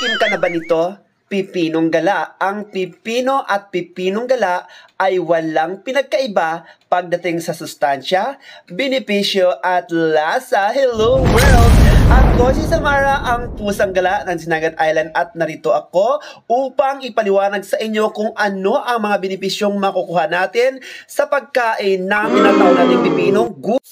Nakatikim ka na ba nito? Pipinong gala. Ang pipino at pipinong gala ay walang pinagkaiba pagdating sa sustansya, benepisyo at lasa. Hello world! Ako si Samara, ang pusang gala ng Sinagat Island at narito ako upang ipaliwanag sa inyo kung ano ang mga benepisyong makukuha natin sa pagkain na tinatawag nating pipinong gula.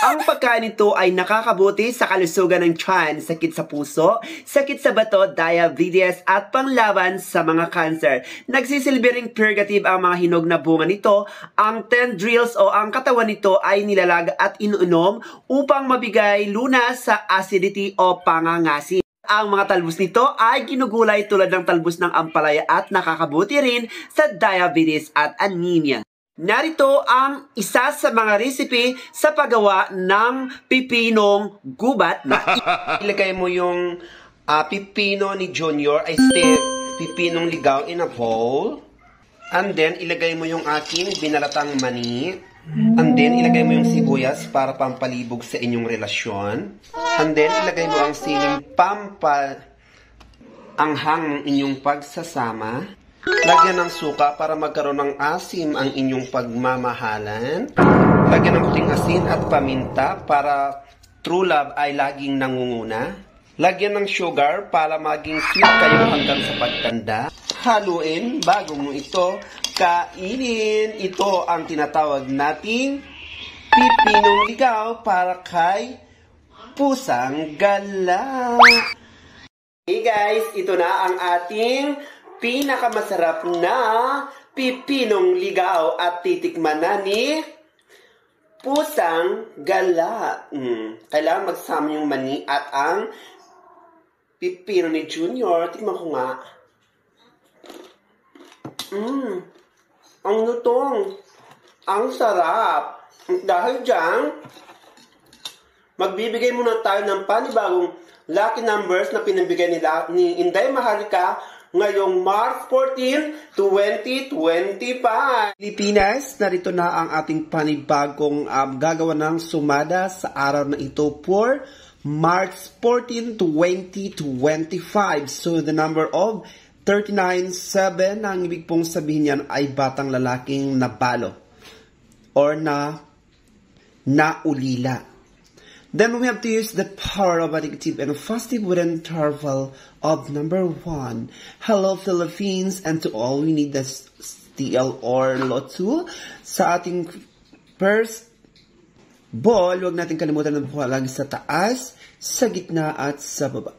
Ang pagkain nito ay nakakabuti sa kalusugan ng tiyan, sakit sa puso, sakit sa bato, diabetes at panglaban sa mga cancer. Nagsisilbi ring purgative ang mga hinog na bunga nito. Ang tendrils o ang katawan nito ay nilalag at inuunom upang mabigay lunas sa acidity o pangangasim. Ang mga talbos nito ay ginugulay tulad ng talbos ng ampalaya at nakakabuti rin sa diabetes at anemia. Narito ang isa sa mga recipe sa paggawa ng pipinong gubat na ilagay mo yung pipino ni Junior ay pipinong ligaw in a bowl. And then ilagay mo yung aking binalatang mani. And then ilagay mo yung sibuyas para pampalibog sa inyong relasyon. And then ilagay mo ang siling pampaanghang inyong pagsasama. Lagyan ng suka para magkaroon ng asim ang inyong pagmamahalan. Lagyan ng puting asin at paminta para true love ay laging nangunguna. Lagyan ng sugar para maging sweet kayo hanggang sa pagtanda. Haluin bago mo ito kainin. Ito ang tinatawag nating pipinong ligaw para kay pusang gala. Hey guys, ito na ang ating pinakamasarap na pipinong ligaw at titikman na ni pusang gala. Kailangan magsama yung mani at ang pipino ni Junior. Tikman ko nga. Ang lutong. Ang sarap. Dahil dyan, magbibigay muna tayo ng panibagong lucky numbers na pinabigay nila ni Inday Maharlika ngayong March 14, 2025. Pilipinas, narito na ang ating panibagong gagawa ng sumada sa araw na ito for March 14, 2025. So, the number of 39-7, ang ibig pong sabihin yan ay batang lalaking nabalo or naulila. Then we have to use the power of addictive and positive wooden interval of number 1. Hello Philippines, and to all we need the TL or LOTU. Sa ating first ball, huwag natin kalimutan na buha lagi sa taas, sa gitna at sa baba.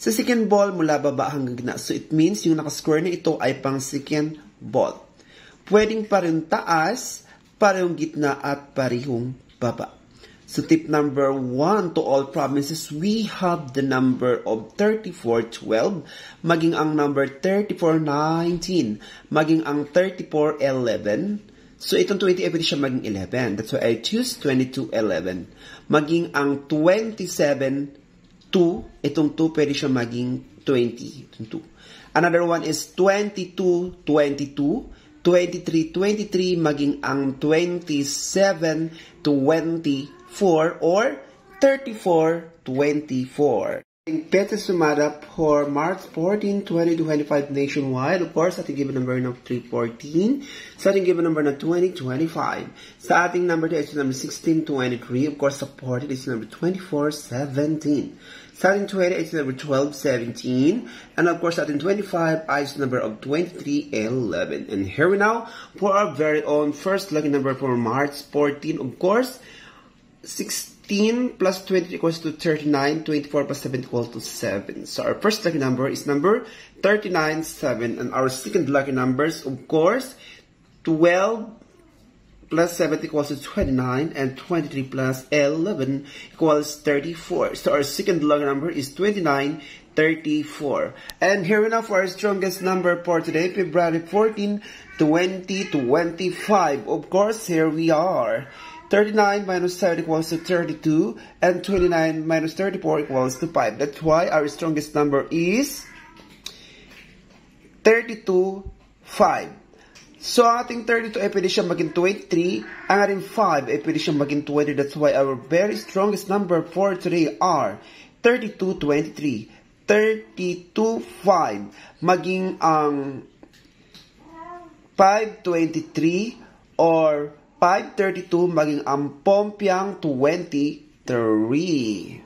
Sa second ball, mula baba hanggang gitna. So it means yung nakasquare na ito ay pang second ball. Pwedeng parehong taas, parehong gitna at parehong baba. So tip number 1 to all provinces, we have the number of 3412, maging ang number 3419, maging ang 3411. So itong 20 pwede siya maging 11. That's why I choose 2211. Maging ang 27 2, itong 2 pwede siya maging 20. Itong 2. Another one is 2222. 2323 maging ang 2724 or 3424. Petsa sumada for March 14, 2025 nationwide. Of course, ating given number na 314. Sa ating given number na 2025. Sa ating number 2 is number 1623. Of course, supported is number 2417. Sa ating 20 is number 1217. And of course, sa ating 25 is number of 2311. And here we now for our very own first lucky number for March 14. Of course, 16 plus 20 equals to 39, 24 plus 7 equals to 7. So our first lucky number is number 39-7. And our second lucky numbers, of course, 12 plus 7 equals to 29, and 23 plus 11 equals 34. So our second lucky number is 2934. And here we now for our strongest number for today, February 14, 2025. Of course, here we are. 39 minus 7 equals to 32, and 29 minus 34 equals to 5. That's why our strongest number is 32, 5. So, ang ating 32 ay pwede siyang maging 23. Ang ating 5 ay pwede siyang maging 20. That's why our very strongest number for today are 32, 23. 32.5 maging ang 5.23 or 5.32 maging ang Pompiang 23.